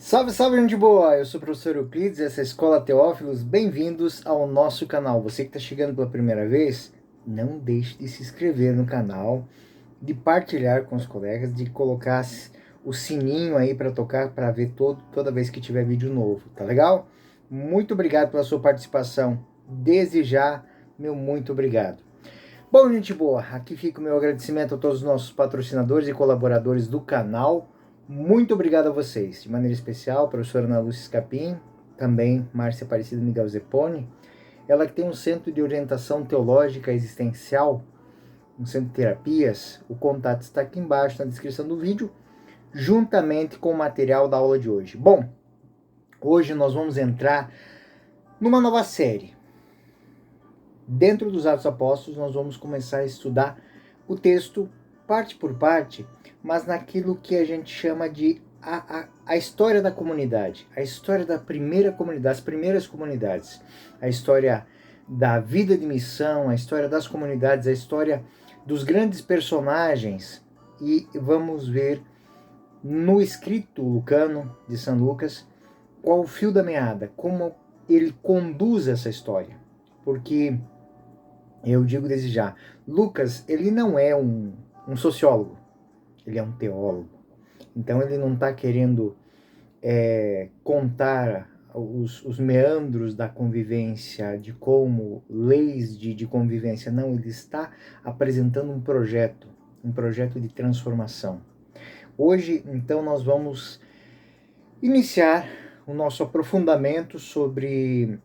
Salve, salve, gente boa! Eu sou o professor Euclides, essa é a Escola Teófilos. Bem-vindos ao nosso canal. Você que está chegando pela primeira vez, não deixe de se inscrever no canal, de partilhar com os colegas, de colocar o sininho aí para tocar, para ver toda vez que tiver vídeo novo, tá legal? Muito obrigado pela sua participação. Desde já, meu muito obrigado. Bom, gente boa, aqui fica o meu agradecimento a todos os nossos patrocinadores e colaboradores do canal. Muito obrigado a vocês, de maneira especial, a professora Ana Lúcia Scapim, também Márcia Aparecida Miguel Zepponi, ela que tem um centro de orientação teológica existencial, um centro de terapias. O contato está aqui embaixo na descrição do vídeo, juntamente com o material da aula de hoje. Bom, hoje nós vamos entrar numa nova série. Dentro dos Atos Apóstolos, nós vamos começar a estudar o texto parte por parte, mas naquilo que a gente chama de a história da comunidade, a história da primeira comunidade, as primeiras comunidades, a história da vida de missão, a história das comunidades, a história dos grandes personagens, e vamos ver no escrito lucano de São Lucas qual o fio da meada, como ele conduz essa história, porque eu digo desde já, Lucas, ele não é um sociólogo, ele é um teólogo. Então ele não está querendo contar os meandros da convivência, de como leis de convivência. Não, ele está apresentando um projeto de transformação. Hoje, então, nós vamos iniciar o nosso aprofundamento sobre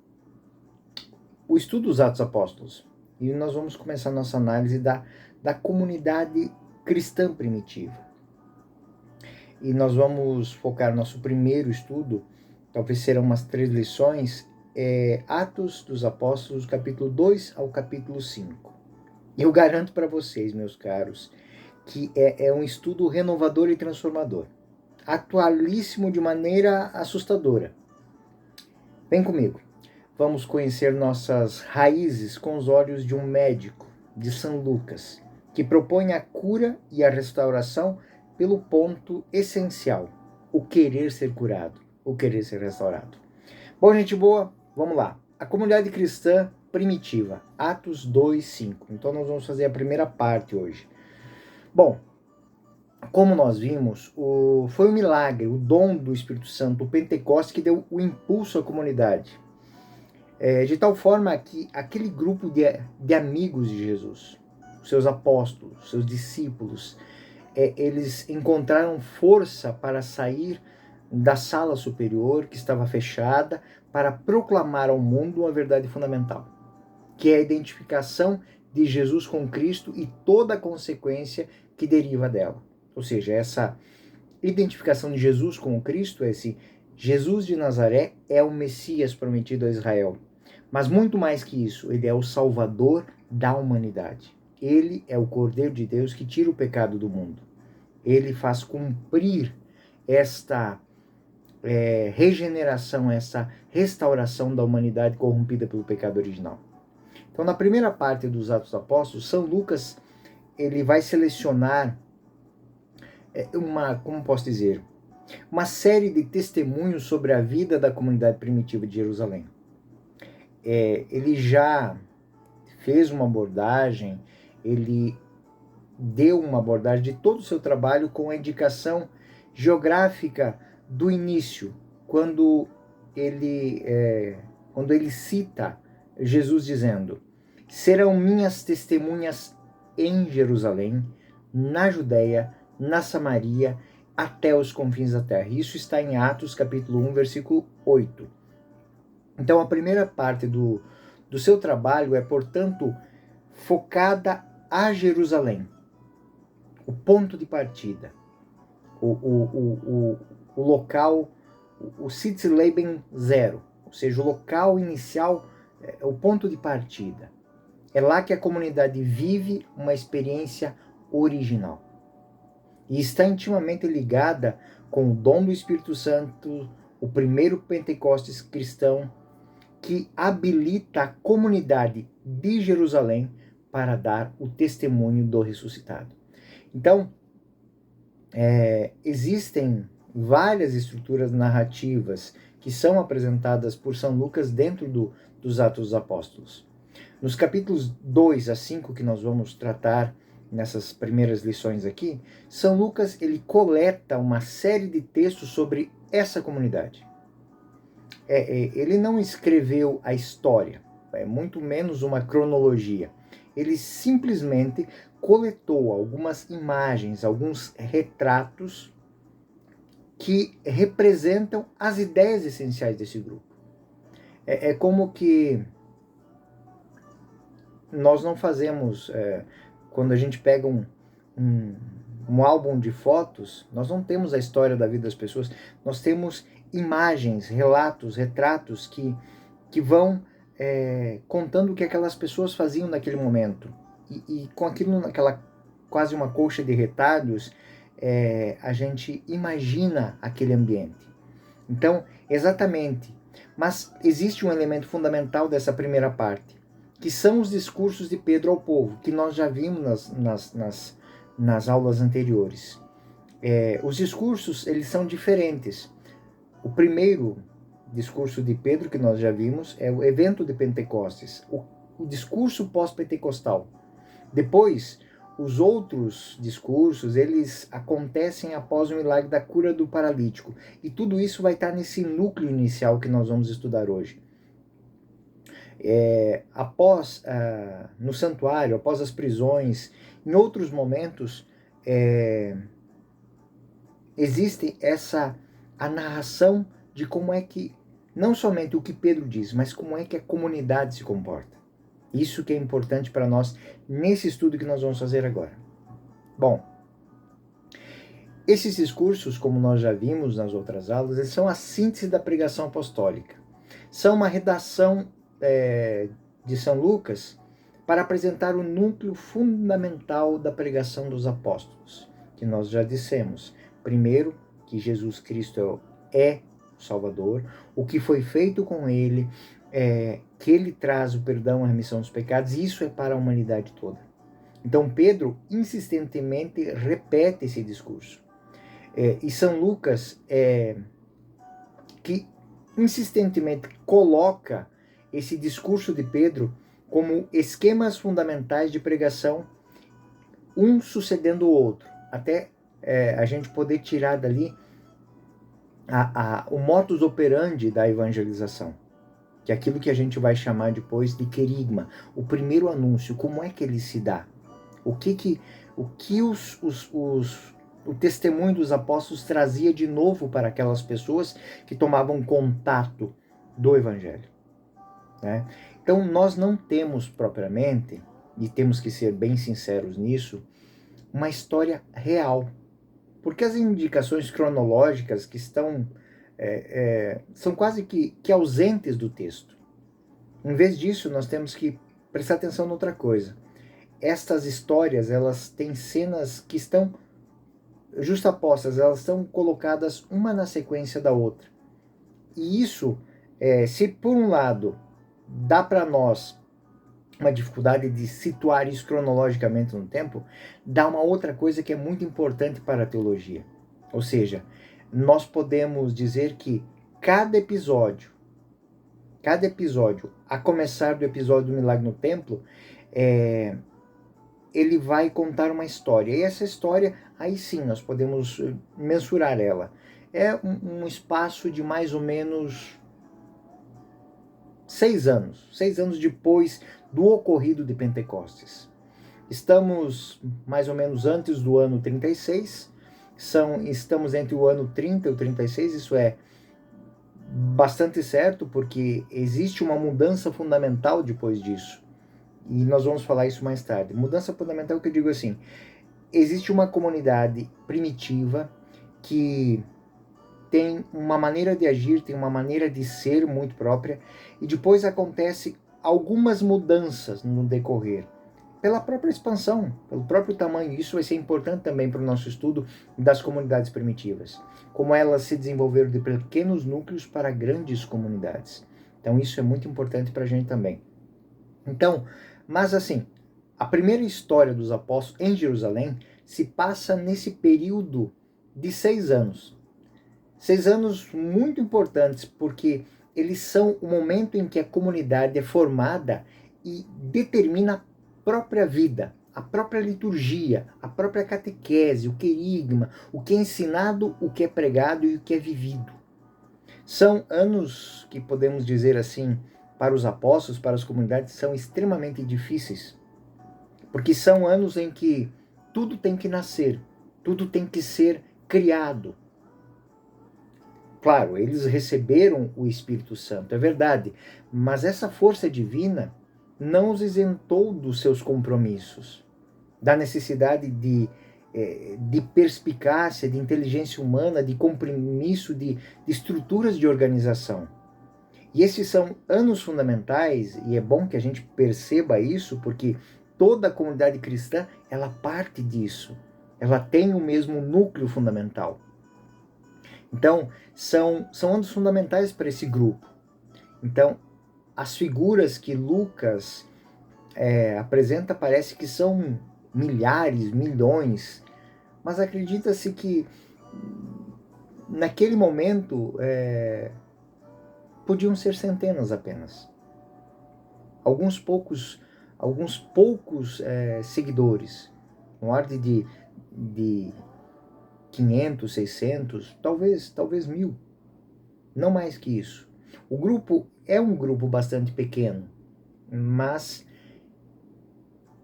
o estudo dos Atos Apóstolos. E nós vamos começar a nossa análise da comunidade cristã primitiva. E nós vamos focar nosso primeiro estudo, talvez serão umas 3 lições, Atos dos Apóstolos, capítulo 2 ao capítulo 5. Eu garanto para vocês, meus caros, que é um estudo renovador e transformador. Atualíssimo de maneira assustadora. Vem comigo. Vamos conhecer nossas raízes com os olhos de um médico, de São Lucas, que propõe a cura e a restauração pelo ponto essencial, o querer ser curado, o querer ser restaurado. Bom, gente boa, vamos lá. A comunidade cristã primitiva, Atos 2:5. Então nós vamos fazer a primeira parte hoje. Bom, como nós vimos, foi um milagre, o dom do Espírito Santo, o Pentecostes, que deu o impulso à comunidade. De tal forma que aquele grupo de amigos de Jesus, seus apóstolos, seus discípulos, eles encontraram força para sair da sala superior, que estava fechada, para proclamar ao mundo uma verdade fundamental, que é a identificação de Jesus com Cristo e toda a consequência que deriva dela. Ou seja, essa identificação de Jesus com o Cristo, esse Jesus de Nazaré é o Messias prometido a Israel. Mas muito mais que isso, ele é o Salvador da humanidade. Ele é o Cordeiro de Deus que tira o pecado do mundo. Ele faz cumprir esta regeneração, essa restauração da humanidade corrompida pelo pecado original. Então, na primeira parte dos Atos dos Apóstolos, São Lucas ele vai selecionar uma série de testemunhos sobre a vida da comunidade primitiva de Jerusalém. Ele já fez uma abordagem, ele deu uma abordagem de todo o seu trabalho com a indicação geográfica do início, quando ele cita Jesus dizendo: serão minhas testemunhas em Jerusalém, na Judéia, na Samaria, até os confins da terra. Isso está em Atos capítulo 1, versículo 8. Então a primeira parte do seu trabalho é, portanto, focada a Jerusalém, o ponto de partida, o local, o Sitzleben zero, ou seja, o local inicial, o ponto de partida. É lá que a comunidade vive uma experiência original. E está intimamente ligada com o dom do Espírito Santo, o primeiro Pentecostes cristão, que habilita a comunidade de Jerusalém para dar o testemunho do ressuscitado. Então, existem várias estruturas narrativas que são apresentadas por São Lucas dentro dos Atos dos Apóstolos. Nos capítulos 2 a 5 que nós vamos tratar nessas primeiras lições aqui, São Lucas ele coleta uma série de textos sobre essa comunidade. Ele não escreveu a história, muito menos uma cronologia. Ele simplesmente coletou algumas imagens, alguns retratos que representam as ideias essenciais desse grupo. É como que nós não fazemos, quando a gente pega um álbum de fotos, nós não temos a história da vida das pessoas, nós temos imagens, relatos, retratos que vão contando o que aquelas pessoas faziam naquele momento. E com aquilo, naquela quase uma colcha de retalhos, a gente imagina aquele ambiente. Então, exatamente. Mas existe um elemento fundamental dessa primeira parte, que são os discursos de Pedro ao povo, que nós já vimos nas aulas anteriores. Os discursos, eles são diferentes. O primeiro discurso de Pedro, que nós já vimos, é o evento de Pentecostes, o discurso pós-pentecostal. Depois, os outros discursos, eles acontecem após o milagre da cura do paralítico. E tudo isso vai estar nesse núcleo inicial que nós vamos estudar hoje. No santuário, após as prisões, em outros momentos, existe a narração de como é que, não somente o que Pedro diz, mas como é que a comunidade se comporta. Isso que é importante para nós nesse estudo que nós vamos fazer agora. Bom, esses discursos, como nós já vimos nas outras aulas, eles são a síntese da pregação apostólica. São uma redação de São Lucas para apresentar o núcleo fundamental da pregação dos apóstolos, que nós já dissemos. Primeiro, que Jesus Cristo é o Salvador, o que foi feito com ele, que ele traz o perdão, a remissão dos pecados, e isso é para a humanidade toda. Então Pedro insistentemente repete esse discurso. E São Lucas que insistentemente coloca esse discurso de Pedro como esquemas fundamentais de pregação, um sucedendo o outro, até a gente poder tirar dali o modus operandi da evangelização, que é aquilo que a gente vai chamar depois de querigma, o primeiro anúncio. Como é que ele se dá? O que o testemunho dos apóstolos trazia de novo para aquelas pessoas que tomavam contato do evangelho, né? Então nós não temos propriamente, e temos que ser bem sinceros nisso, uma história real, porque as indicações cronológicas que estão são quase que ausentes do texto. Em vez disso, nós temos que prestar atenção em outra coisa. Estas histórias, elas têm cenas que estão justapostas, elas estão colocadas uma na sequência da outra. E isso, se por um lado dá para nós uma dificuldade de situar isso cronologicamente no tempo, dá uma outra coisa que é muito importante para a teologia. Ou seja, nós podemos dizer que cada episódio, a começar do episódio do milagre no templo, ele vai contar uma história. E essa história, aí sim, nós podemos mensurar ela. É um espaço de mais ou menos 6 anos. 6 anos depois do ocorrido de Pentecostes. Estamos mais ou menos antes do ano 36. Estamos entre o ano 30 e o 36. Isso é bastante certo, porque existe uma mudança fundamental depois disso. E nós vamos falar isso mais tarde. Mudança fundamental que eu digo assim, existe uma comunidade primitiva que tem uma maneira de agir, tem uma maneira de ser muito própria, e depois acontece algumas mudanças no decorrer, pela própria expansão, pelo próprio tamanho. Isso vai ser importante também para o nosso estudo das comunidades primitivas, como elas se desenvolveram de pequenos núcleos para grandes comunidades. Então isso é muito importante para a gente também. Então, mas assim, a primeira história dos apóstolos em Jerusalém se passa nesse período de 6 anos. 6 anos muito importantes, porque eles são o momento em que a comunidade é formada e determina a própria vida, a própria liturgia, a própria catequese, o querigma, o que é ensinado, o que é pregado e o que é vivido. São anos que podemos dizer assim, para os apóstolos, para as comunidades, são extremamente difíceis, porque são anos em que tudo tem que nascer, tudo tem que ser criado. Claro, eles receberam o Espírito Santo, é verdade, mas essa força divina não os isentou dos seus compromissos, da necessidade de perspicácia, de inteligência humana, de compromisso, de estruturas de organização. E esses são anos fundamentais, e é bom que a gente perceba isso, porque toda a comunidade cristã, ela parte disso. Ela tem o mesmo núcleo fundamental. Então, são anos fundamentais para esse grupo. Então, as figuras que Lucas apresenta parece que são milhares, milhões, mas acredita-se que naquele momento podiam ser centenas apenas. Alguns poucos seguidores, no ordem de 500, 600, talvez 1000, não mais que isso. O grupo é um grupo bastante pequeno, mas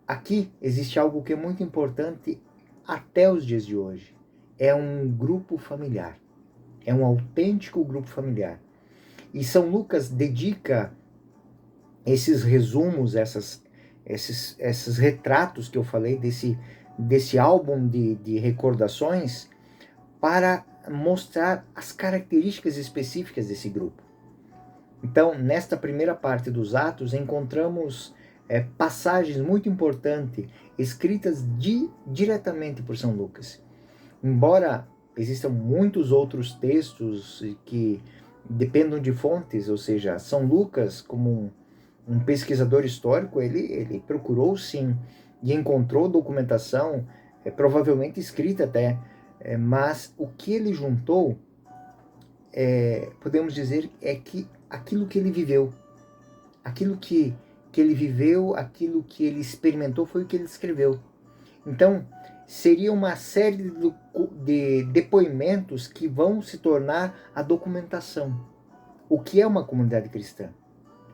aqui existe algo que é muito importante até os dias de hoje. É um grupo familiar, é um autêntico grupo familiar. E São Lucas dedica esses resumos, esses retratos que eu falei, desse álbum de recordações, para mostrar as características específicas desse grupo. Então, nesta primeira parte dos Atos, encontramos passagens muito importantes, escritas diretamente por São Lucas. Embora existam muitos outros textos que dependam de fontes, ou seja, São Lucas, como um pesquisador histórico, ele procurou sim e encontrou documentação, provavelmente escrita até, mas o que ele juntou, podemos dizer, é que aquilo que ele viveu, aquilo que ele viveu, aquilo que ele experimentou foi o que ele escreveu. Então, seria uma série de depoimentos que vão se tornar a documentação. O que é uma comunidade cristã?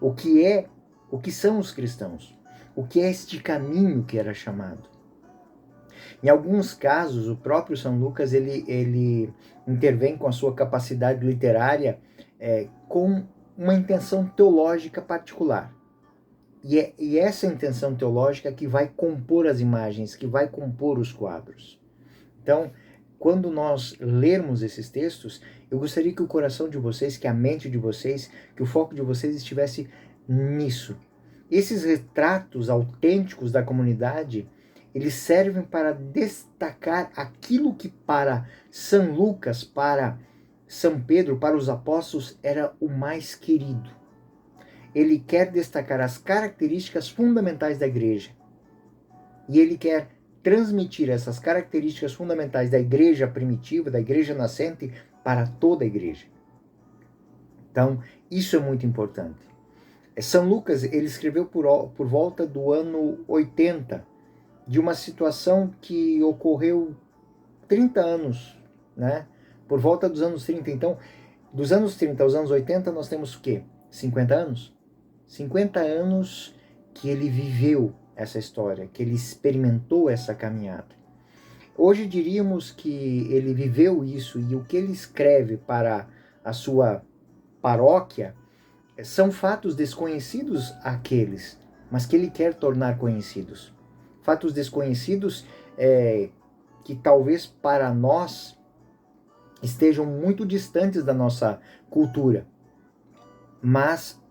O que são os cristãos? O que é este caminho que era chamado? Em alguns casos, o próprio São Lucas ele intervém com a sua capacidade literária com uma intenção teológica particular. E essa intenção teológica que vai compor as imagens, que vai compor os quadros. Então, quando nós lermos esses textos, eu gostaria que o coração de vocês, que a mente de vocês, que o foco de vocês estivesse nisso. Esses retratos autênticos da comunidade, eles servem para destacar aquilo que para São Lucas, para São Pedro, para os apóstolos, era o mais querido. Ele quer destacar as características fundamentais da igreja. E ele quer transmitir essas características fundamentais da igreja primitiva, da igreja nascente, para toda a igreja. Então, isso é muito importante. São Lucas, ele escreveu por volta do ano 80, de uma situação que ocorreu 30 anos, né? Por volta dos anos 30. Então, dos anos 30 aos anos 80, nós temos o quê? 50 anos? 50 anos que ele viveu essa história, que ele experimentou essa caminhada. Hoje diríamos que ele viveu isso, e o que ele escreve para a sua paróquia são fatos desconhecidos àqueles, mas que ele quer tornar conhecidos. Fatos desconhecidos que talvez para nós estejam muito distantes da nossa cultura, mas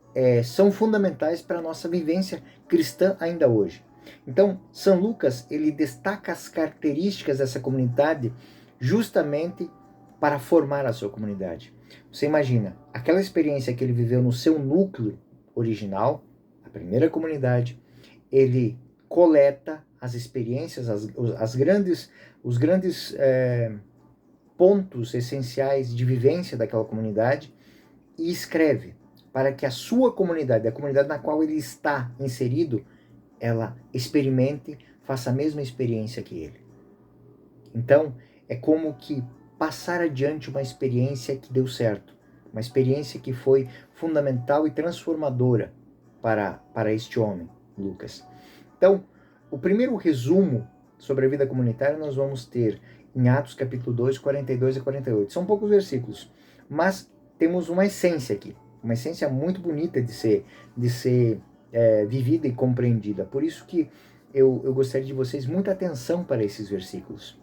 são fundamentais para a nossa vivência cristã ainda hoje. Então, São Lucas, ele destaca as características dessa comunidade justamente para formar a sua comunidade. Você imagina, aquela experiência que ele viveu no seu núcleo original, a primeira comunidade, ele coleta as experiências, os grandes pontos essenciais de vivência daquela comunidade e escreve para que a sua comunidade, a comunidade na qual ele está inserido, ela experimente, faça a mesma experiência que ele. Então, é como que passar adiante uma experiência que deu certo, uma experiência que foi fundamental e transformadora para este homem, Lucas. Então, o primeiro resumo sobre a vida comunitária nós vamos ter em Atos capítulo 2, 42 e 48. São poucos versículos, mas temos uma essência aqui, uma essência muito bonita de ser vivida e compreendida. Por isso que eu gostaria de vocês muita atenção para esses versículos.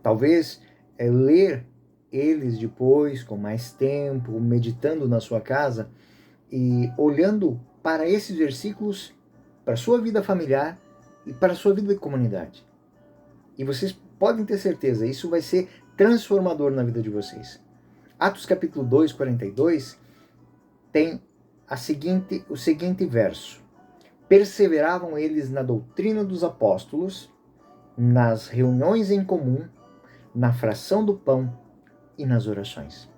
Talvez ler eles depois, com mais tempo, meditando na sua casa e olhando para esses versículos, para a sua vida familiar e para a sua vida de comunidade. E vocês podem ter certeza, isso vai ser transformador na vida de vocês. Atos capítulo 2, 42, tem o seguinte verso. Perseveravam eles na doutrina dos apóstolos, nas reuniões em comum, na fração do pão e nas orações.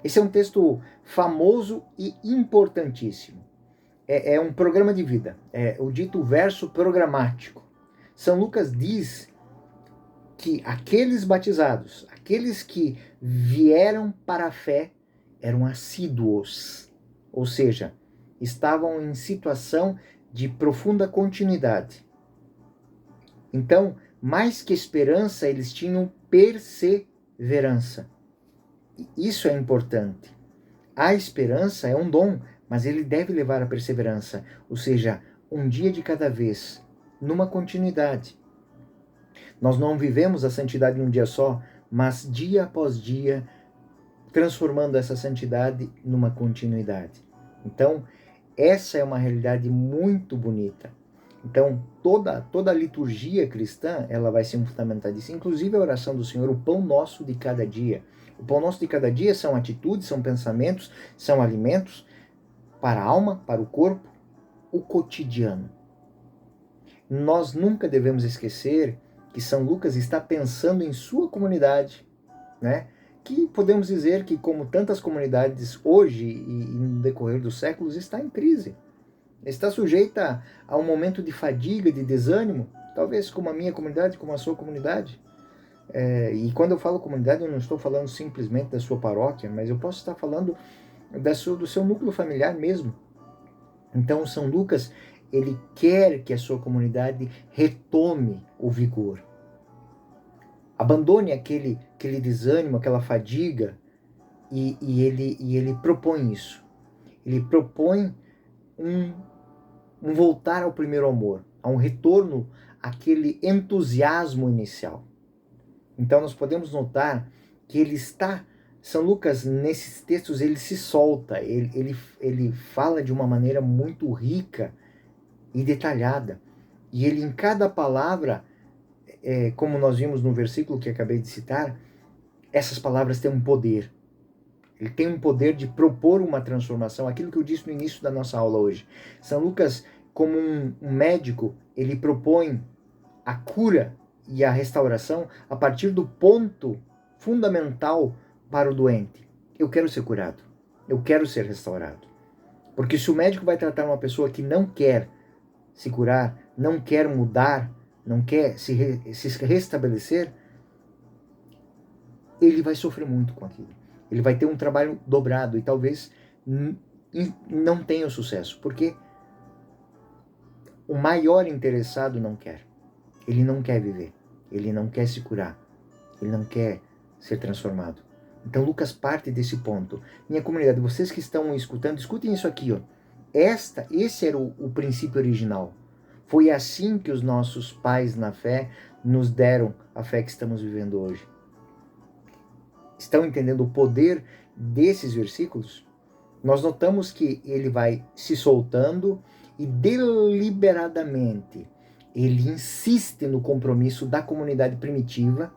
Esse é um texto famoso e importantíssimo. É um programa de vida, é o dito verso programático. São Lucas diz que aqueles batizados, aqueles que vieram para a fé, eram assíduos, ou seja, estavam em situação de profunda continuidade. Então, mais que esperança, eles tinham perseverança. Isso é importante. A esperança é um dom, mas ele deve levar à perseverança, ou seja, um dia de cada vez, numa continuidade. Nós não vivemos a santidade num dia só, mas dia após dia, transformando essa santidade numa continuidade. Então, essa é uma realidade muito bonita. Então, toda a liturgia cristã, ela vai se fundamentar disso. Inclusive a oração do Senhor, o pão nosso de cada dia. O pão nosso de cada dia são atitudes, são pensamentos, são alimentos para a alma, para o corpo, o cotidiano. Nós nunca devemos esquecer que São Lucas está pensando em sua comunidade, né? Que podemos dizer que, como tantas comunidades hoje e no decorrer dos séculos, está em crise. Está sujeita a um momento de fadiga, de desânimo, talvez como a minha comunidade, como a sua comunidade. E quando eu falo comunidade, eu não estou falando simplesmente da sua paróquia, mas eu posso estar falando do seu núcleo familiar mesmo. Então, São Lucas, ele quer que a sua comunidade retome o vigor. Abandone aquele desânimo, aquela fadiga, e ele propõe isso. Ele propõe um voltar ao primeiro amor, a um retorno àquele entusiasmo inicial. Então nós podemos notar que São Lucas, nesses textos, ele se solta, ele fala de uma maneira muito rica e detalhada. E ele, em cada palavra, como nós vimos no versículo que acabei de citar, essas palavras têm um poder. Ele tem um poder de propor uma transformação, aquilo que eu disse no início da nossa aula hoje. São Lucas, como um médico, ele propõe a cura e a restauração a partir do ponto fundamental para o doente. Eu quero ser curado, eu quero ser restaurado. Porque se o médico vai tratar uma pessoa que não quer se curar, não quer mudar, não quer se restabelecer, ele vai sofrer muito com aquilo. Ele vai ter um trabalho dobrado e talvez não tenha o sucesso, porque o maior interessado não quer. Ele não quer viver, ele não quer se curar, ele não quer ser transformado. Então Lucas parte desse ponto. Minha comunidade, vocês que estão escutando, escutem isso aqui, ó. Esse era o princípio original. Foi assim que os nossos pais na fé nos deram a fé que estamos vivendo hoje. Estão entendendo o poder desses versículos? Nós notamos que ele vai se soltando e deliberadamente ele insiste no compromisso da comunidade primitiva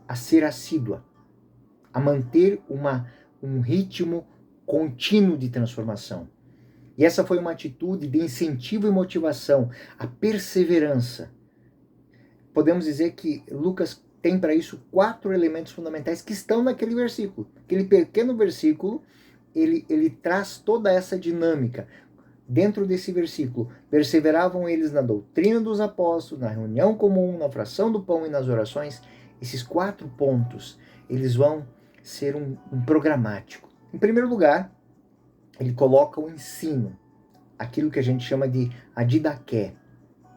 a ser assídua, a manter um ritmo contínuo de transformação. E essa foi uma atitude de incentivo e motivação, a perseverança. Podemos dizer que Lucas tem para isso 4 elementos fundamentais que estão naquele versículo. Aquele pequeno versículo, ele traz toda essa dinâmica. Dentro desse versículo, perseveravam eles na doutrina dos apóstolos, na reunião comum, na fração do pão e nas orações. Esses 4 pontos, eles vão ser um programático. Em primeiro lugar, ele coloca o ensino, aquilo que a gente chama de a didaqué.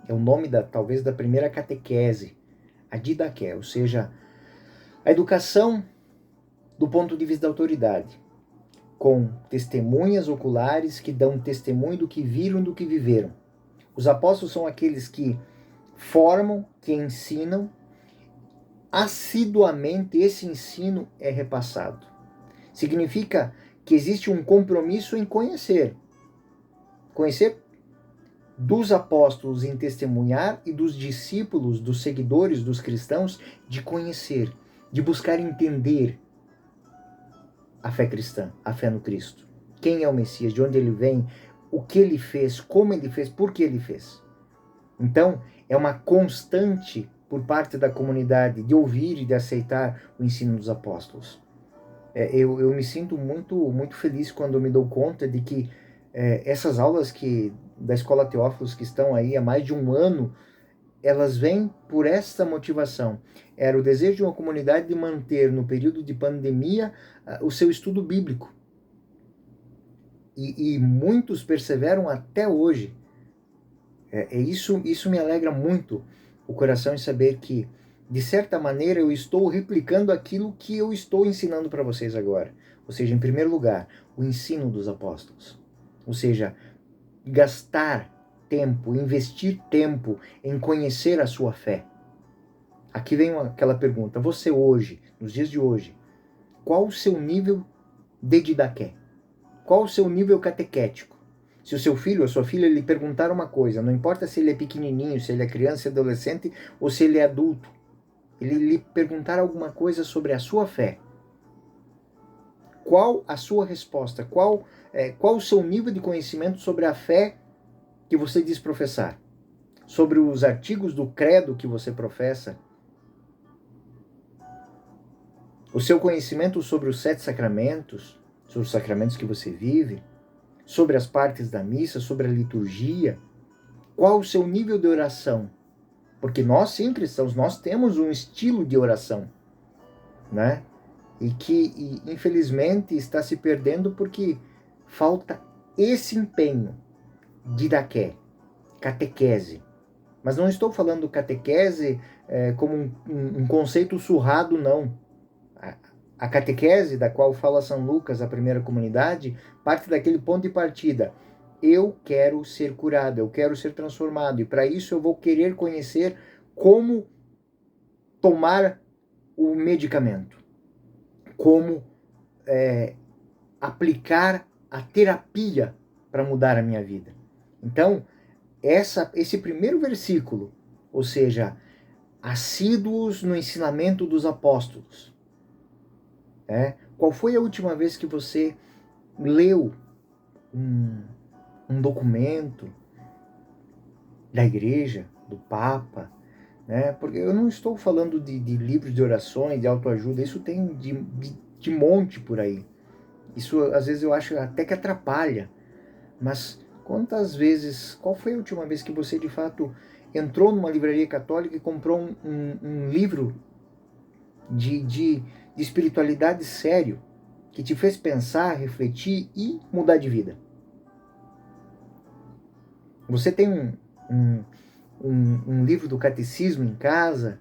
É o nome talvez da primeira catequese, a didaqué, ou seja, a educação do ponto de vista da autoridade, com testemunhas oculares que dão testemunho do que viram, do que viveram. Os apóstolos são aqueles que formam, que ensinam, assiduamente esse ensino é repassado. Significa que existe um compromisso em conhecer. Conhecer dos apóstolos em testemunhar e dos discípulos, dos seguidores, dos cristãos, de conhecer, de buscar entender a fé cristã, a fé no Cristo. Quem é o Messias, de onde ele vem, o que ele fez, como ele fez, por que ele fez. Então, é uma constante por parte da comunidade de ouvir e de aceitar o ensino dos apóstolos. Eu me sinto muito feliz quando me dou conta de que essas aulas da Escola Teófilos que estão aí há mais de um ano, elas vêm por essa motivação. Era o desejo de uma comunidade de manter, no período de pandemia, o seu estudo bíblico. E muitos perseveram até hoje. Isso me alegra muito o coração em saber que, de certa maneira, eu estou replicando aquilo que eu estou ensinando para vocês agora. Ou seja, em primeiro lugar, o ensino dos apóstolos. Ou seja, gastar tempo, investir tempo em conhecer a sua fé. Aqui vem aquela pergunta: você hoje, nos dias de hoje, qual o seu nível de didaqué? Qual o seu nível catequético? Se o seu filho ou a sua filha lhe perguntar uma coisa, não importa se ele é pequenininho, se ele é criança, adolescente ou se ele é adulto, ele lhe perguntar alguma coisa sobre a sua fé, qual a sua resposta? Qual o seu nível de conhecimento sobre a fé que você diz professar? Sobre os artigos do credo que você professa? O seu conhecimento sobre os 7 sacramentos, sobre os sacramentos que você vive, sobre as partes da missa, sobre a liturgia? Qual o seu nível de oração? Porque nós, sim, cristãos, nós temos um estilo de oração, né? E que, infelizmente, está se perdendo porque falta esse empenho, didaqué, catequese. Mas não estou falando catequese como um conceito surrado, não. A catequese, da qual fala São Lucas, a primeira comunidade, parte daquele ponto de partida. Eu quero ser curado, eu quero ser transformado, e para isso eu vou querer conhecer como tomar o medicamento, como aplicar a terapia para mudar a minha vida. Então, esse primeiro versículo, ou seja, assíduos no ensinamento dos apóstolos. Qual foi a última vez que você leu um documento da igreja, do Papa? Porque eu não estou falando de livros de orações, de autoajuda, isso tem de monte por aí. Isso, às vezes, eu acho até que atrapalha. Mas qual foi a última vez que você, de fato, entrou numa livraria católica e comprou um livro de espiritualidade sério, que te fez pensar, refletir e mudar de vida? Você tem um livro do catecismo em casa?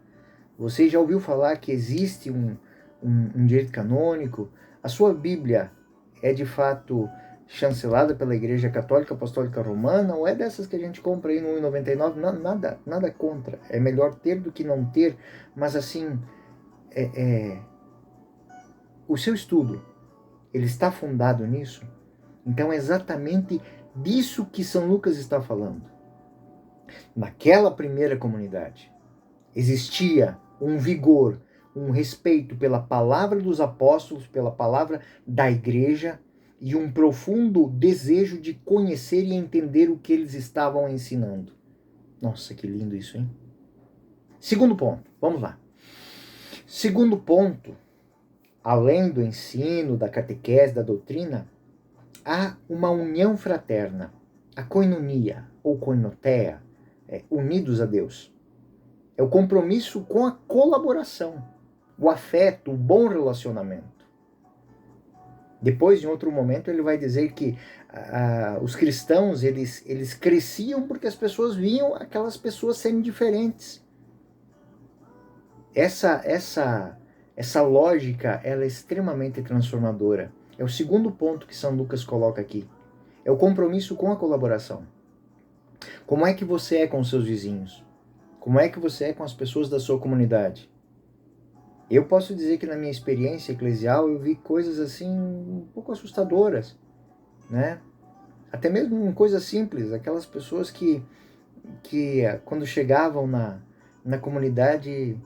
Você já ouviu falar que existe um direito canônico? A sua Bíblia é de fato chancelada pela Igreja Católica Apostólica Romana, ou é dessas que a gente compra aí no R$1,99? Nada contra. É melhor ter do que não ter, mas assim, o seu estudo, ele está fundado nisso? Então é exatamente disso que São Lucas está falando. Naquela primeira comunidade existia um vigor, um respeito pela palavra dos apóstolos, pela palavra da igreja, e um profundo desejo de conhecer e entender o que eles estavam ensinando. Nossa, que lindo isso, hein? Segundo ponto, vamos lá. Segundo ponto, além do ensino, da catequese, da doutrina, há uma união fraterna, a koinonia ou koinoteia, unidos a Deus. É o compromisso com a colaboração, o afeto, o bom relacionamento. Depois, em outro momento, ele vai dizer que os cristãos, eles cresciam porque as pessoas viam aquelas pessoas serem diferentes. Essa lógica, ela é extremamente transformadora. É o segundo ponto que São Lucas coloca aqui. É o compromisso com a colaboração. Como é que você é com os seus vizinhos? Como é que você é com as pessoas da sua comunidade? Eu posso dizer que na minha experiência eclesial eu vi coisas assim um pouco assustadoras, né? Até mesmo em coisas simples, aquelas pessoas que quando chegavam na comunidade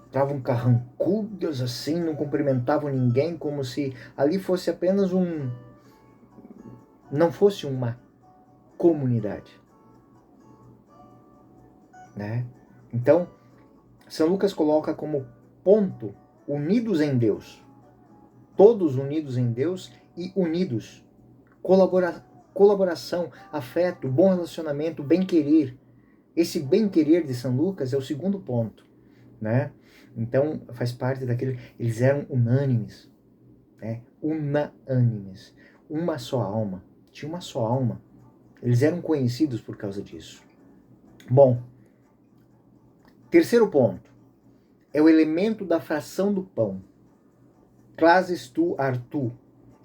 estavam carrancudas assim, não cumprimentavam ninguém, como se ali fosse apenas não fosse uma comunidade, né? Então, São Lucas coloca como ponto unidos em Deus, todos unidos em Deus e unidos, colaboração, afeto, bom relacionamento, bem-querer. Esse bem-querer de São Lucas é o segundo ponto, né? Então, faz parte daquele... Eles eram unânimes, né? Unânimes. Uma só alma. Tinha uma só alma. Eles eram conhecidos por causa disso. Bom, terceiro ponto. É o elemento da fração do pão. Clases tu artu.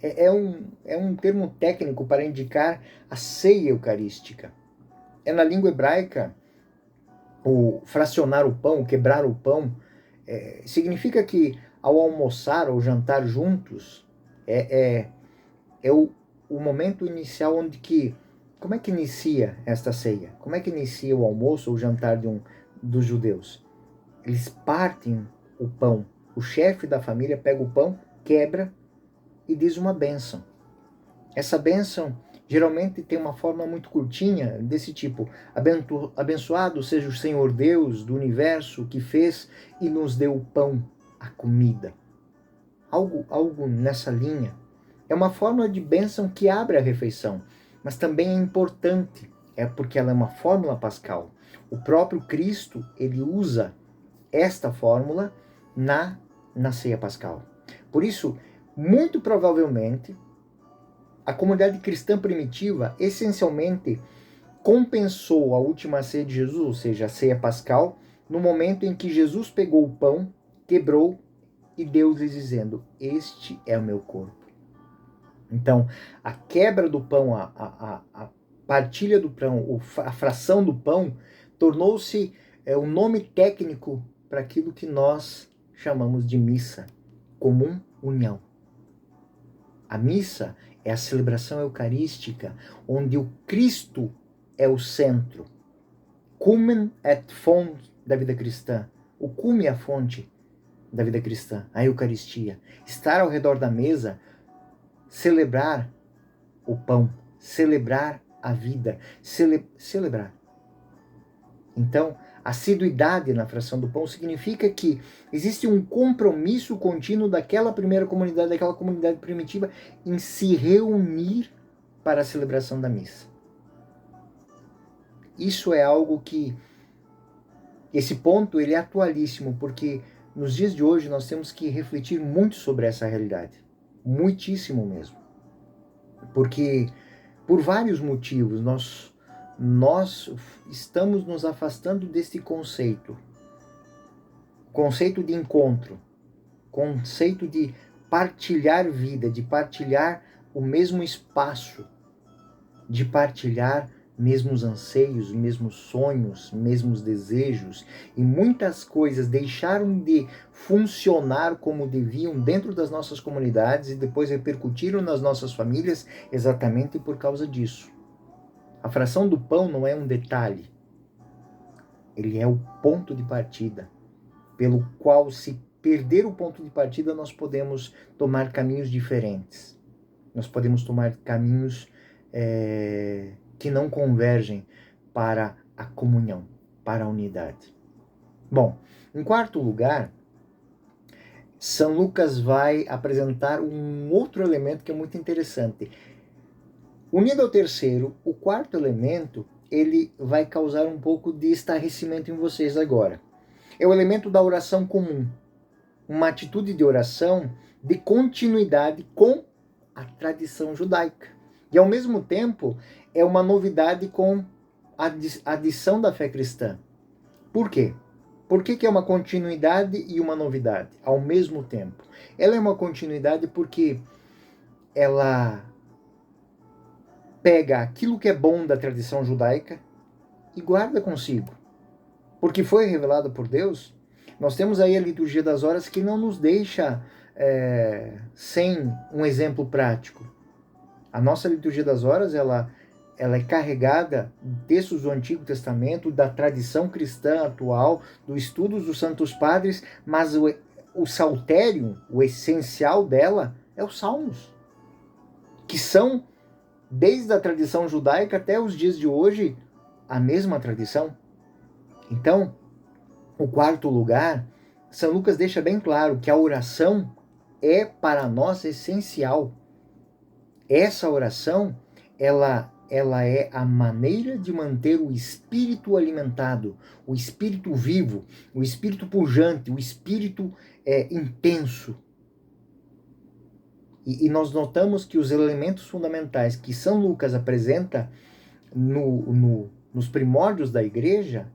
É um termo técnico para indicar a ceia eucarística. Na língua hebraica, o fracionar o pão, quebrar o pão, significa que ao almoçar ou jantar juntos, é o momento inicial onde que... Como é que inicia esta ceia? Como é que inicia o almoço ou jantar dos judeus? Eles partem o pão. O chefe da família pega o pão, quebra e diz uma bênção. Essa bênção geralmente tem uma forma muito curtinha, desse tipo: abençoado seja o Senhor Deus do universo que fez e nos deu o pão, a comida. Algo nessa linha. É uma forma de bênção que abre a refeição, mas também é importante, porque ela é uma fórmula pascal. O próprio Cristo, ele usa esta fórmula na ceia pascal. Por isso, muito provavelmente, a comunidade cristã primitiva essencialmente compensou a última ceia de Jesus, ou seja, a ceia pascal, no momento em que Jesus pegou o pão, quebrou e deu-lhes dizendo: este é o meu corpo. Então, a quebra do pão, a partilha do pão, a fração do pão, tornou-se o nome técnico para aquilo que nós chamamos de missa, comum união. A missa é a celebração eucarística, onde o Cristo é o centro. Cumen et fons da vida cristã. O cume é a fonte da vida cristã, a Eucaristia. Estar ao redor da mesa, celebrar o pão, celebrar a vida, celebrar. Então, assiduidade na fração do pão significa que existe um compromisso contínuo daquela primeira comunidade, daquela comunidade primitiva, em se reunir para a celebração da missa. Isso é algo que... Esse ponto ele é atualíssimo, porque nos dias de hoje nós temos que refletir muito sobre essa realidade. Muitíssimo mesmo. Porque, por vários motivos, nós estamos nos afastando desse conceito de encontro, conceito de partilhar vida, de partilhar o mesmo espaço, de partilhar mesmos anseios, mesmos sonhos, mesmos desejos, e muitas coisas deixaram de funcionar como deviam dentro das nossas comunidades e depois repercutiram nas nossas famílias exatamente por causa disso. A fração do pão não é um detalhe, ele é o ponto de partida, pelo qual, se perder o ponto de partida, nós podemos tomar caminhos diferentes. Nós podemos tomar caminhos que não convergem para a comunhão, para a unidade. Bom, em quarto lugar, São Lucas vai apresentar um outro elemento que é muito interessante. Unido ao terceiro, o quarto elemento, ele vai causar um pouco de estarrecimento em vocês agora. É o elemento da oração comum. Uma atitude de oração de continuidade com a tradição judaica. E, ao mesmo tempo, é uma novidade com a adição da fé cristã. Por quê? Por que é uma continuidade e uma novidade ao mesmo tempo? Ela é uma continuidade porque ela pega aquilo que é bom da tradição judaica e guarda consigo. Porque foi revelado por Deus. Nós temos aí a liturgia das horas que não nos deixa sem um exemplo prático. A nossa liturgia das horas, ela é carregada de textos do Antigo Testamento, da tradição cristã atual, dos estudos dos Santos Padres, mas o saltério, o essencial dela, é os Salmos, que são, desde a tradição judaica até os dias de hoje, a mesma tradição. Então, o quarto lugar, São Lucas deixa bem claro que a oração é para nós essencial. Essa oração, ela é a maneira de manter o espírito alimentado, o espírito vivo, o espírito pujante, o espírito intenso. E nós notamos que os elementos fundamentais que São Lucas apresenta nos primórdios da igreja,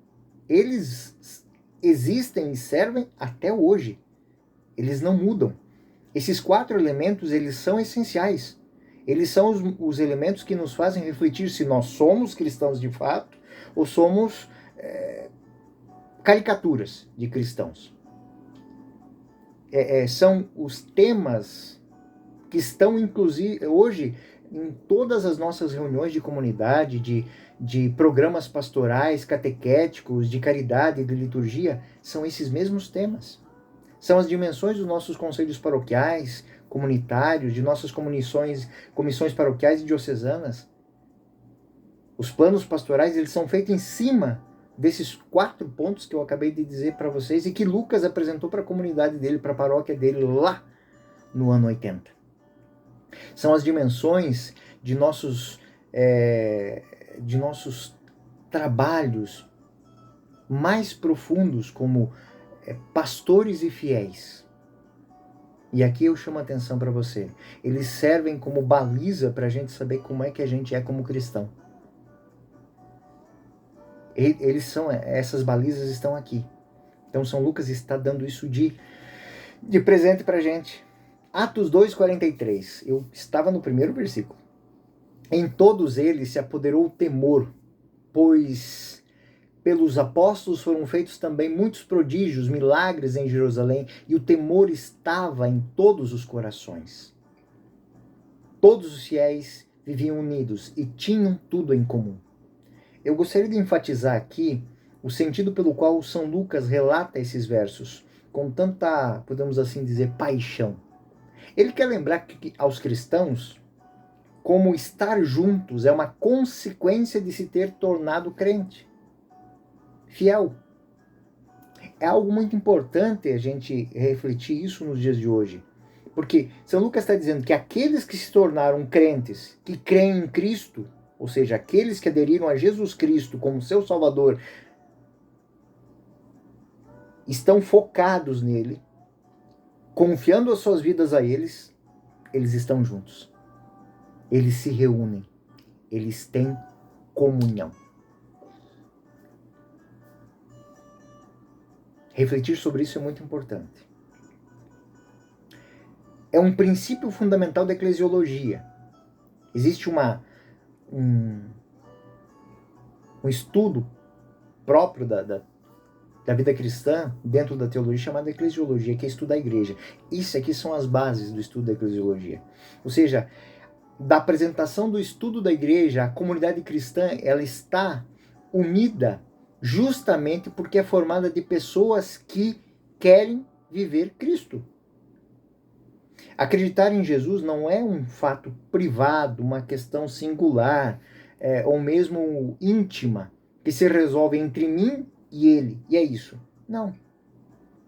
eles existem e servem até hoje. Eles não mudam. Esses 4 elementos, eles são essenciais. Eles são os elementos que nos fazem refletir se nós somos cristãos de fato ou somos caricaturas de cristãos. São os temas que estão, inclusive, hoje em todas as nossas reuniões de comunidade, de programas pastorais, catequéticos, de caridade, de liturgia, são esses mesmos temas. São as dimensões dos nossos conselhos paroquiais, comunitários, de nossas comissões paroquiais e diocesanas. Os planos pastorais, eles são feitos em cima desses 4 pontos que eu acabei de dizer para vocês e que Lucas apresentou para a comunidade dele, para a paróquia dele lá no ano 80. São as dimensões de nossos trabalhos mais profundos como pastores e fiéis. E aqui eu chamo a atenção para você. Eles servem como baliza para a gente saber como é que a gente é como cristão. Essas balizas estão aqui. Então São Lucas está dando isso de presente para a gente. Atos 2:43. Eu estava no primeiro versículo. Em todos eles se apoderou o temor, pois pelos apóstolos foram feitos também muitos prodígios, milagres em Jerusalém, e o temor estava em todos os corações. Todos os fiéis viviam unidos e tinham tudo em comum. Eu gostaria de enfatizar aqui o sentido pelo qual São Lucas relata esses versos, com tanta, podemos assim dizer, paixão. Ele quer lembrar aos cristãos como estar juntos é uma consequência de se ter tornado crente, fiel. É algo muito importante a gente refletir isso nos dias de hoje. Porque São Lucas está dizendo que aqueles que se tornaram crentes, que creem em Cristo, ou seja, aqueles que aderiram a Jesus Cristo como seu Salvador, estão focados nele, confiando as suas vidas a eles estão juntos. Eles se reúnem. Eles têm comunhão. Refletir sobre isso é muito importante. É um princípio fundamental da eclesiologia. Existe um estudo próprio da vida cristã dentro da teologia chamada eclesiologia, que é estudar a igreja. Isso aqui são as bases do estudo da eclesiologia. Ou seja, da apresentação do estudo da igreja, a comunidade cristã, ela está unida justamente porque é formada de pessoas que querem viver Cristo. Acreditar em Jesus não é um fato privado, uma questão singular, ou mesmo íntima, que se resolve entre mim e ele, e é isso. Não.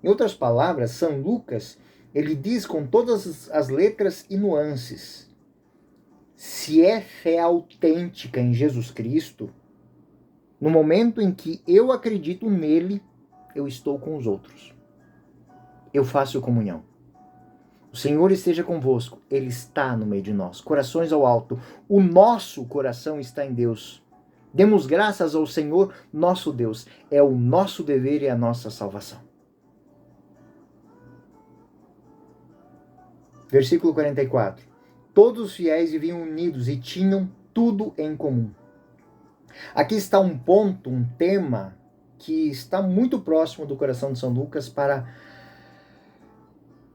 Em outras palavras, São Lucas Ele diz com todas as letras e nuances: se é fé autêntica em Jesus Cristo, no momento em que eu acredito nele, eu estou com os outros. Eu faço comunhão. O Senhor esteja convosco, Ele está no meio de nós. Corações ao alto, o nosso coração está em Deus. Demos graças ao Senhor, nosso Deus. É o nosso dever e a nossa salvação. Versículo 44. Todos os fiéis viviam unidos e tinham tudo em comum. Aqui está um ponto, um tema que está muito próximo do coração de São Lucas para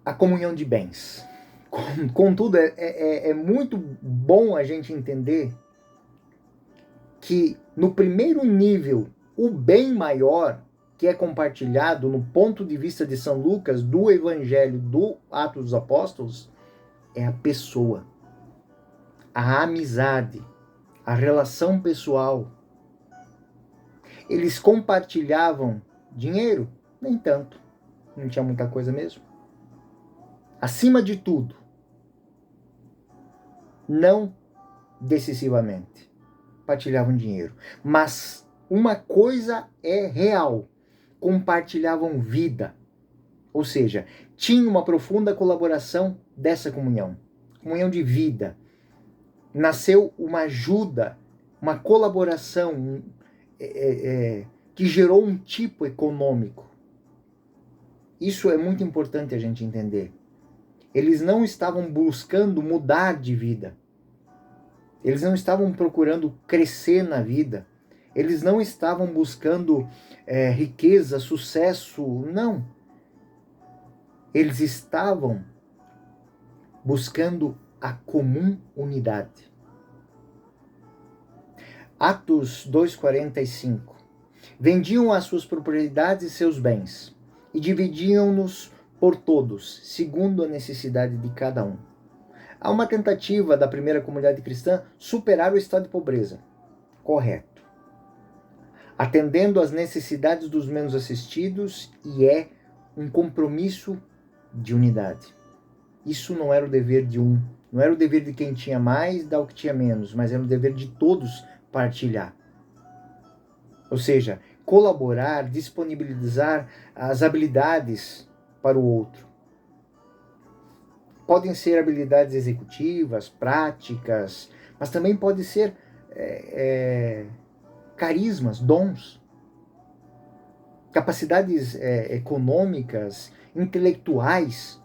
a comunhão de bens. Contudo, é muito bom a gente entender que no primeiro nível, o bem maior que é compartilhado no ponto de vista de São Lucas, do Evangelho, do Atos dos Apóstolos, é a pessoa, a amizade, a relação pessoal. Eles compartilhavam dinheiro? Nem tanto. Não tinha muita coisa mesmo. Acima de tudo, não decisivamente, partilhavam dinheiro. Mas uma coisa é real: compartilhavam vida. Ou seja, tinha uma profunda colaboração dessa comunhão. Comunhão de vida. Nasceu uma ajuda, uma colaboração que gerou um tipo econômico. Isso é muito importante a gente entender. Eles não estavam buscando mudar de vida. Eles não estavam procurando crescer na vida. Eles não estavam buscando riqueza, sucesso. Não. Eles estavam buscando a comum unidade. Atos 2,45. Vendiam as suas propriedades e seus bens e dividiam-nos por todos, segundo a necessidade de cada um. Há uma tentativa da primeira comunidade cristã superar o estado de pobreza. Correto. Atendendo às necessidades dos menos assistidos, e é um compromisso de unidade. Isso não era o dever de um, não era o dever de quem tinha mais dar o que tinha menos, mas era o dever de todos partilhar. Ou seja, colaborar, disponibilizar as habilidades para o outro. Podem ser habilidades executivas, práticas, mas também pode ser carismas, dons, capacidades econômicas, intelectuais.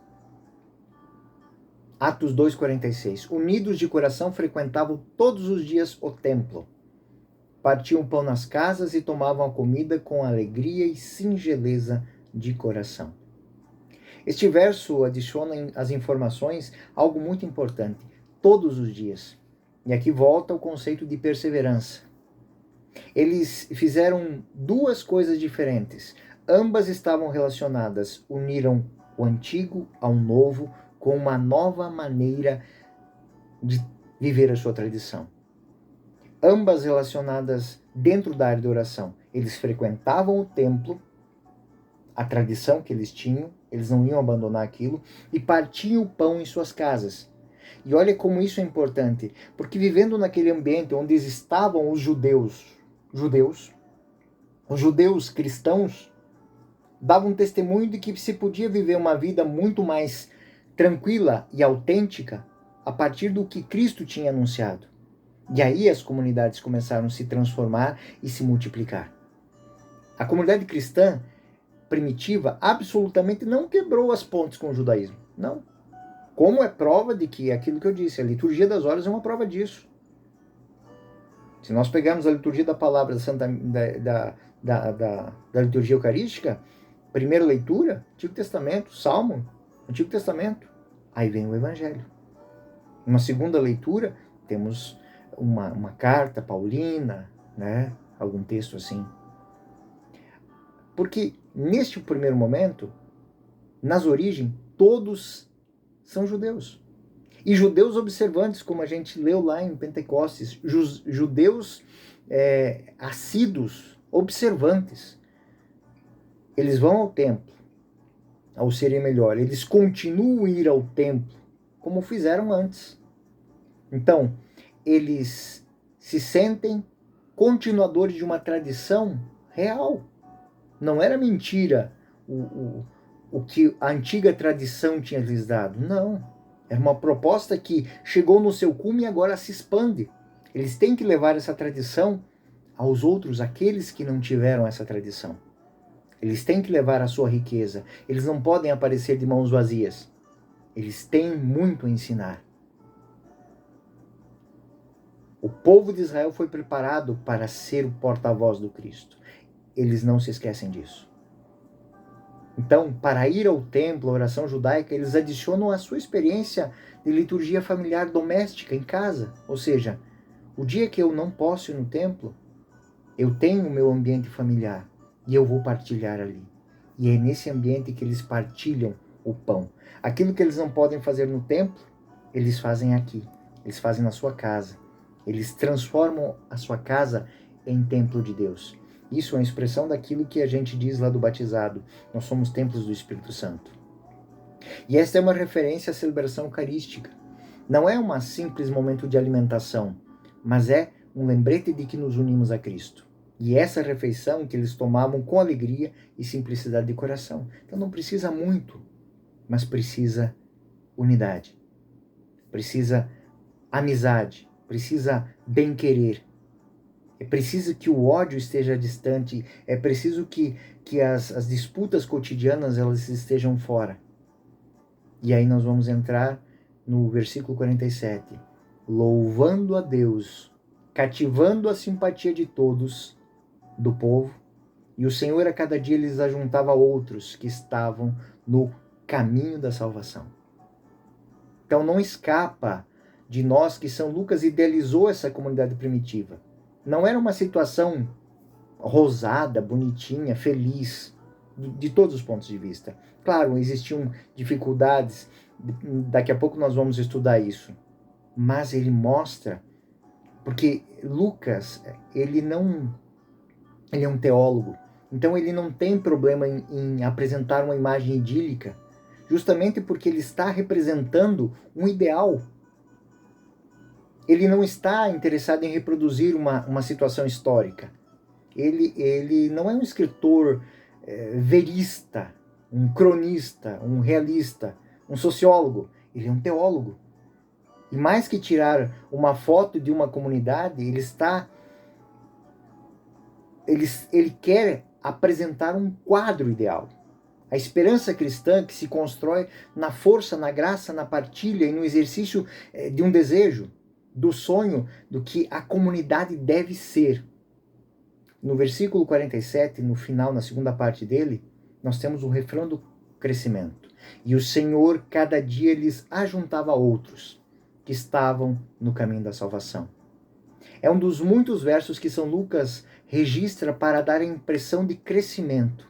Atos 2,46. Unidos de coração, frequentavam todos os dias o templo. Partiam pão nas casas e tomavam a comida com alegria e singeleza de coração. Este verso adiciona às informações algo muito importante: todos os dias. E aqui volta o conceito de perseverança. Eles fizeram duas coisas diferentes. Ambas estavam relacionadas, uniram o antigo ao novo com uma nova maneira de viver a sua tradição. Ambas relacionadas dentro da área de oração. Eles frequentavam o templo, a tradição que eles tinham, eles não iam abandonar aquilo, e partiam o pão em suas casas. E olha como isso é importante, porque vivendo naquele ambiente onde estavam os judeus cristãos, davam testemunho de que se podia viver uma vida muito mais tranquila e autêntica a partir do que Cristo tinha anunciado. E aí as comunidades começaram a se transformar e se multiplicar. A comunidade cristã primitiva absolutamente não quebrou as pontes com o judaísmo. Não. Como é prova de que aquilo que eu disse, a liturgia das horas é uma prova disso. Se nós pegarmos a liturgia da palavra da liturgia eucarística, primeira leitura, Antigo Testamento, Salmo, Antigo Testamento, aí vem o Evangelho. Uma segunda leitura, temos uma carta paulina, né? Algum texto assim. Porque neste primeiro momento, nas origens, todos são judeus. E judeus observantes, como a gente leu lá em Pentecostes, judeus assíduos, observantes. Eles vão ao templo, ou seria melhor, eles continuam a ir ao templo como fizeram antes. Então, eles se sentem continuadores de uma tradição real. Não era mentira o que a antiga tradição tinha lhes dado. Não. Era uma proposta que chegou no seu cume e agora se expande. Eles têm que levar essa tradição aos outros, aqueles que não tiveram essa tradição. Eles têm que levar a sua riqueza. Eles não podem aparecer de mãos vazias. Eles têm muito a ensinar. O povo de Israel foi preparado para ser o porta-voz do Cristo. Eles não se esquecem disso. Então, para ir ao templo, a oração judaica, eles adicionam a sua experiência de liturgia familiar doméstica em casa. Ou seja, o dia que eu não posso ir no templo, eu tenho o meu ambiente familiar e eu vou partilhar ali. E é nesse ambiente que eles partilham o pão. Aquilo que eles não podem fazer no templo, eles fazem aqui. Eles fazem na sua casa. Eles transformam a sua casa em templo de Deus. Isso é uma expressão daquilo que a gente diz lá do batizado. Nós somos templos do Espírito Santo. E esta é uma referência à celebração eucarística. Não é um simples momento de alimentação, mas é um lembrete de que nos unimos a Cristo. E essa refeição que eles tomavam com alegria e simplicidade de coração. Então não precisa muito, mas precisa unidade. Precisa amizade. Precisa bem-querer. É preciso que o ódio esteja distante. É preciso que as disputas cotidianas elas estejam fora. E aí nós vamos entrar no versículo 47. Louvando a Deus, cativando a simpatia de todos, do povo, e o Senhor a cada dia lhes ajuntava outros que estavam no caminho da salvação. Então não escapa de nós que São Lucas idealizou essa comunidade primitiva. Não era uma situação rosada, bonitinha, feliz, de todos os pontos de vista. Claro, existiam dificuldades, daqui a pouco nós vamos estudar isso. Mas ele mostra, porque Lucas, ele é um teólogo, então ele não tem problema em apresentar uma imagem idílica, justamente porque ele está representando um ideal. Ele não está interessado em reproduzir uma situação histórica. Ele não é um escritor verista, um cronista, um realista, um sociólogo. Ele é um teólogo. E mais que tirar uma foto de uma comunidade, ele quer apresentar um quadro ideal. A esperança cristã que se constrói na força, na graça, na partilha e no exercício de um desejo, do sonho do que a comunidade deve ser. No versículo 47, no final, na segunda parte dele, nós temos o refrão do crescimento. E o Senhor cada dia lhes ajuntava outros que estavam no caminho da salvação. É um dos muitos versos que São Lucas registra para dar a impressão de crescimento.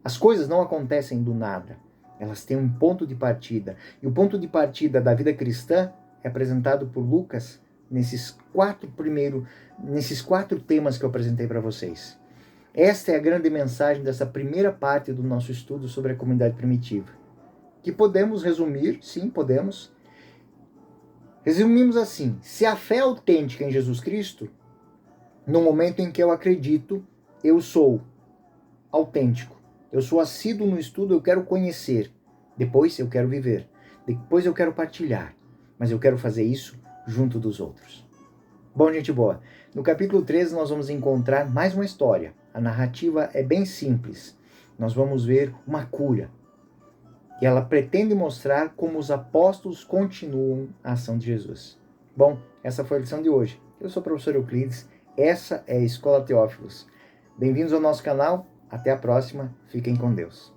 As coisas não acontecem do nada. Elas têm um ponto de partida. E o ponto de partida da vida cristã é apresentado por Lucas nesses quatro temas que eu apresentei para vocês. Esta é a grande mensagem dessa primeira parte do nosso estudo sobre a comunidade primitiva. Que podemos resumir, sim, podemos. Resumimos assim: se a fé é autêntica em Jesus Cristo, no momento em que eu acredito, eu sou autêntico. Eu sou assíduo no estudo, eu quero conhecer. Depois eu quero viver. Depois eu quero partilhar. Mas eu quero fazer isso junto dos outros. Bom, gente boa, no capítulo 13 nós vamos encontrar mais uma história. A narrativa é bem simples. Nós vamos ver uma cura. E ela pretende mostrar como os apóstolos continuam a ação de Jesus. Bom, essa foi a lição de hoje. Eu sou o professor Euclides, essa é a Escola Teófilos. Bem-vindos ao nosso canal, até a próxima, fiquem com Deus.